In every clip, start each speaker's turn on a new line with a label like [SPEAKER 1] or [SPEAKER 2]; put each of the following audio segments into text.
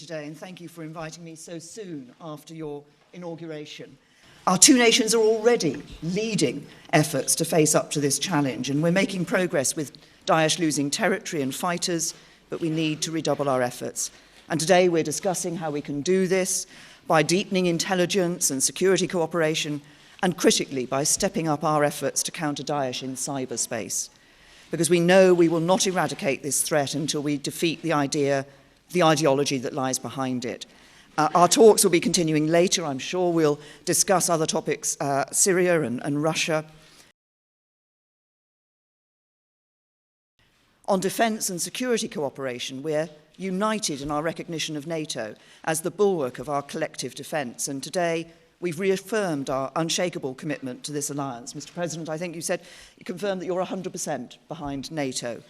[SPEAKER 1] today, and thank you for inviting me so soon after your inauguration. Our two nations are already leading efforts to face up to this challenge, and we're making progress with Daesh losing territory and fighters, but we need to redouble our efforts. And today we're discussing how we can do this by deepening intelligence and security cooperation, and critically by stepping up our efforts to counter Daesh in cyberspace. Because we know we will not eradicate this threat until we defeat the ideology that lies behind it. Our talks will be continuing later. I'm sure we'll discuss other topics, Syria and Russia. On defence and security cooperation, we're united in our recognition of NATO as the bulwark of our collective defence. And today, we've reaffirmed our unshakable commitment to this alliance. Mr. President, I think you confirmed that you're 100% behind NATO.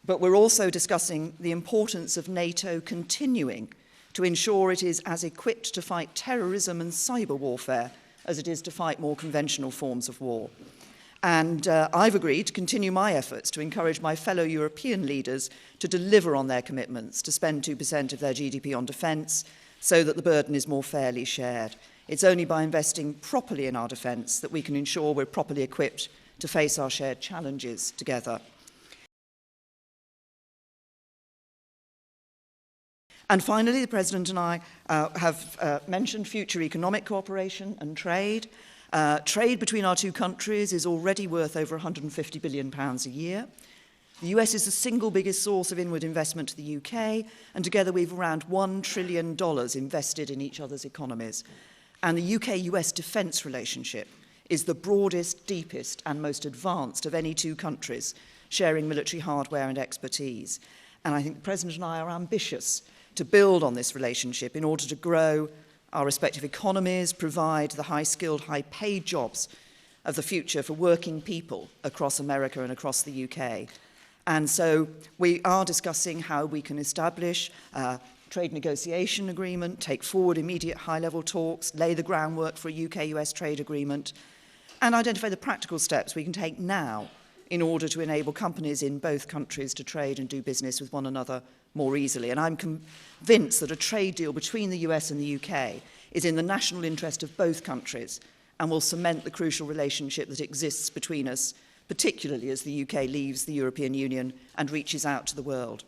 [SPEAKER 1] But we're also discussing the importance of NATO continuing to ensure it is as equipped to fight terrorism and cyber warfare as it is to fight more conventional forms of war. And I've agreed to continue my efforts to encourage my fellow European leaders to deliver on their commitments to spend 2% of their GDP on defence so that the burden is more fairly shared. It's only by investing properly in our defence that we can ensure we're properly equipped to face our shared challenges together. And finally, the President and I have mentioned future economic cooperation and trade. Trade between our two countries is already worth over £150 billion a year. The US is the single biggest source of inward investment to the UK, and together we've around $1 trillion invested in each other's economies. And the UK-US defence relationship is the broadest, deepest and most advanced of any two countries sharing military hardware and expertise. And I think the President and I are ambitious to build on this relationship in order to grow our respective economies, provide the high-skilled, high-paid jobs of the future for working people across America and across the UK. And so we are discussing how we can establish a trade negotiation agreement, take forward immediate high-level talks, lay the groundwork for a UK-US trade agreement, and identify the practical steps we can take now in order to enable companies in both countries to trade and do business with one another more easily. And I'm convinced that a trade deal between the US and the UK is in the national interest of both countries and will cement the crucial relationship that exists between us, particularly as the UK leaves the European Union and reaches out to the world.